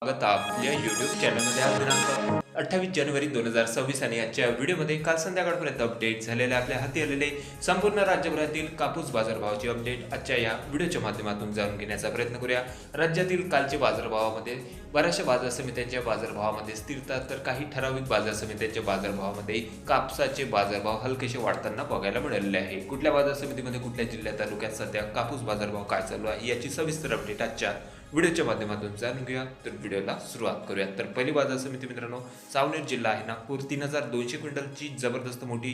स्वागत आपल्या YouTube चॅनलमध्ये. आज दिनांक 28 जानेवारी 2026 आणि आजच्या व्हिडिओमध्ये काल संध्याकाळपर्यंत अपडेट झालेले आपल्या हाती आलेले संपूर्ण राज्यभरातील कापूस बाजारभावाची अपडेट आजच्या या व्हिडिओच्या माध्यमातून जाणून घेण्याचा प्रयत्न करूया. राज्यातील कालच्या बाजारभावामध्ये बऱ्याचशा बाजार समित्यांच्या बाजारभावामध्ये स्थिरता तर काही ठराविक बाजार समित्यांच्या बाजारभावामध्ये कापसाचे बाजारभाव हलकेसे वाढताना बघायला मिळालेले आहे. कुठल्या बाजार समितीमध्ये कुठल्या जिल्ह्यात तालुक्यात सध्या कापूस बाजारभाव काय चालू आहे याची सविस्तर अपडेट आजच्या व्हिडिओच्या माध्यमातून जाणून घेऊया. तर व्हिडिओला सुरुवात करूया. तर पहिली बाजार समिती मित्रांनो सावनेर जिल्हा आहे नागपूर. 3200 क्विंटलची जबरदस्त मोठी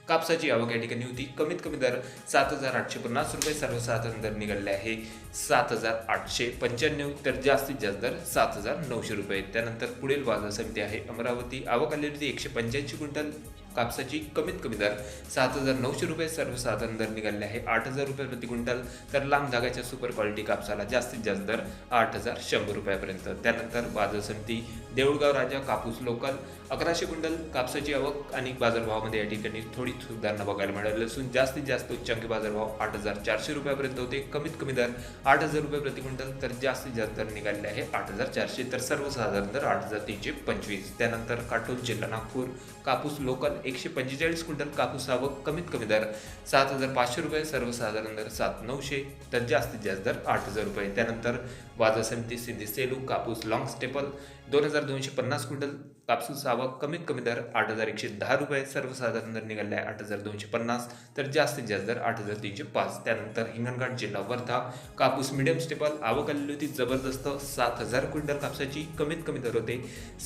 कापसाची आवक या ठिकाणी होती. कमीत कमी दर 7850 रुपये, सर्वसाधारण दर निघाले आहे 7895, तर जास्तीत जास्त दर 7900 रुपये. त्यानंतर पुढील बाजार समिती आहे अमरावती. आवक आलेली होती 185 क्विंटल कापसाची. कमीत कमी दर 7900 रुपये, सर्वसाधारण दर निघाले आहे 8000 रुपये प्रति क्विंटल. तर लांब धाग्याच्या सुपर क्वालिटी कापसाला जास्तीत जास्त दर 8100 रुपयापर्यंत. त्यानंतर बाजार समिती देऊळगाव राजा कापूस लोकल 1100 क्विंटल कापसाची आवक आणि बाजारभावामध्ये या ठिकाणी थोडी सुधारणा बघायला मिळाली असून जास्तीत जास्त उच्चांकी बाजारभाव 8400 रुपयापर्यंत होते. कमीत कमी दर 8000 रुपये प्रति क्विंटल, तर जास्तीत जास्त दर निघाले आहे 8400, तर सर्वसाधारण दर 8325. त्यानंतर काटोल जिल्हा नागपूर कापूस लोकल 145 क्विंटल कापूस आवक. कमीत कमी दर 7500 रुपये, सर्वसाधारण दर 7900, तर जास्तीत जास्त दर 8000 रुपये. त्यानंतर बाजार समिती सिंधी सेलू कापूस लॉंग स्टेपल 2250 क्विंटल कापूस आवक. कमीत कमी दर 8110 रुपये, सर्वसाधारण दर निघाले आहे 8250, तर जास्तीत जास्त दर 8305. त्यानंतर हिंगणघाट जिल्हा वर्धा कापूस मीडियम स्टेपल आवक आलेली होती जबरदस्त 7000 क्विंटल कापसाची. कमीत कमी दर होते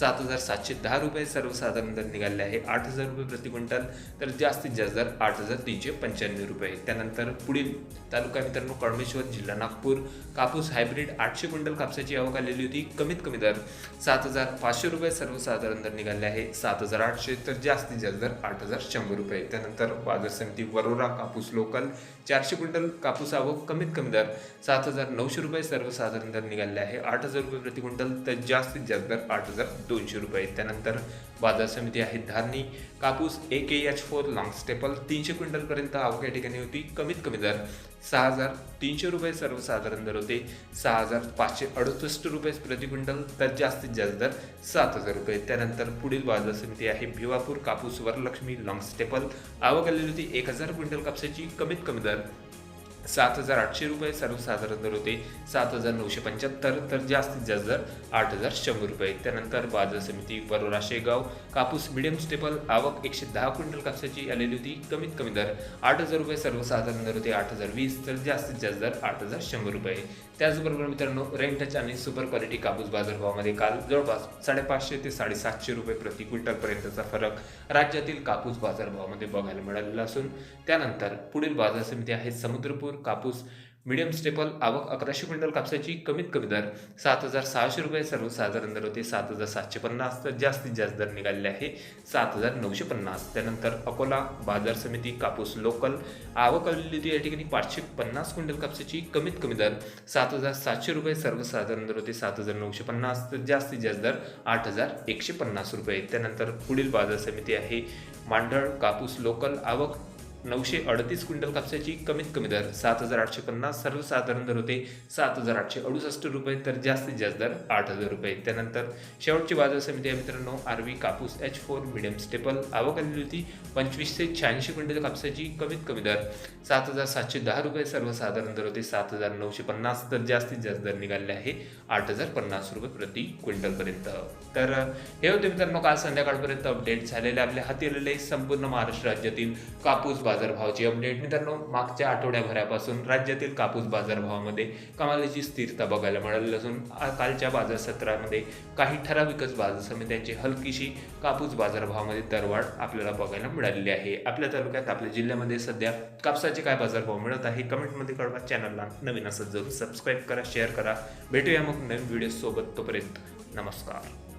7710 रुपये, सर्वसाधारण दर निघाले आहे 8000 रुपये प्रति क्विंटल, तर जास्तीत जास्त दर 8395 रुपये. त्यानंतर पुढील तालुका मित्रांनो कळमेश्वर जिल्हा नागपूर कापूस हायब्रिड 800 क्विंटल कापसाची आवक आलेली होती. कमीत कमी दर 7500 रुपये, सर्वसाधारण दर निघाले आहे 7800, तर जास्तीत जास्त दर 8100 रुपये. त्यानंतर बाजार समिती वरोरा कापूस लोकल 400 क्विंटल कापूस आवक. कमीत कमी दर 7900 रुपये, सर्वसाधारण दर निघाले आहे 8000 रुपये प्रति क्विंटल, तर जास्तीत जास्त दर 8200 रुपये. त्यानंतर बाजार समिती आहे धारणी कापूस AKH4 लॉंग स्टेपल 300 क्विंटल पर्यंत आवक या ठिकाणी होती. कमीत कमी दर 6300 रुपये, सर्वसाधारण दर होते 6568 रुपये प्रति क्विंटल, तर जास्तीत जास्त दर 7000 रुपये. त्यानंतर पुढील बाजार समिती आहे भिवापूर कापूस वरलक्ष्मी लॉंग स्टेपल आवक आलेली होती 1000 क्विंटल कापसाची. कमीत कमी दर 7800 रुपये, सर्वसाधारण दर होते 7975, तर जास्तीत जास्त दर 8100 रुपये. त्यानंतर बाजार समिती वरोरा शेगाव कापूस मिडियम स्टेपल आवक 110 क्विंटल कापसाची आलेली होती. कमीत कमी दर 8000 रुपये, सर्वसाधारण दर होते 8020, तर जास्तीत जास्त दर 8100 रुपये. त्याचबरोबर मित्रांनो रेंटच आणि सुपर क्वालिटी कापूस बाजारभावामध्ये काल जवळपास 550 ते 750 रुपये प्रति क्विंटलपर्यंतचा फरक राज्यातील कापूस बाजारभावामध्ये बघायला मिळालेला असून त्यानंतर पुढील बाजार समिती आहे समुद्रपूर कापूस मीडियम स्टेपल आवक 1100 क्विंटल कापसाची. कमीत कमी दर 7600 रुपये, सर्वसाधारण दर होते 7750, तर जास्तीत जास्त दर निघालेले आहे 7950. त्यानंतर अकोला बाजार समिती कापूस लोकल आवक आलेली होती या ठिकाणी 550 क्विंटल कापसाची. कमीत कमी दर 7700 रुपये, सर्वसाधारण दर होते 7950, तर जास्तीत जास्त दर 8150 रुपये. त्यानंतर पुढील बाजार समिती आहे मांडळ कापूस लोकल आवक 938 क्विंटल कापसाची. कमीत कमी दर 7850, सर्वसाधारण दर होते 7868 रुपये, तर जास्तीत जास्त दर 8000 रुपये. त्यानंतर शेवटची बाजार समिती आहे मित्रांनो आरवी कापूस H4 मिडियम स्टेपल आवक आलेली होती 25 ते 86 क्विंटल कापसाची. कमीत कमी दर 7710 रुपये, सर्वसाधारण दर होते 7950, तर जास्तीत जास्त दर निघाले आहे 8050 रुपये प्रति क्विंटलपर्यंत. तर हे होते मित्रांनो काल संध्याकाळपर्यंत अपडेट झालेले आपल्या हाती आलेले संपूर्ण महाराष्ट्र राज्यातील कापूस बाजारभावाची अपडेट. मित्रांनो मागच्या आठवड्याभरापासून राज्यातील कापूस बाजारभावामध्ये कमालीची स्थिरता बघायला मिळाली असून कालच्या बाजार सत्रामध्ये काही ठराविकच बाजार समित्यांची हलकीशी कापूस बाजारभावामध्ये दरवाढ आपल्याला बघायला मिळालेली आहे. आपल्या तालुक्यात आपल्या जिल्ह्यामध्ये सध्या कापसाचे काय बाजारभाव मिळत आहे कमेंटमध्ये कळवा. चॅनलला नवीन असं जरूर सबस्क्राईब करा, शेअर करा. भेटूया मग नवीन व्हिडिओ सोबत. तोपर्यंत नमस्कार.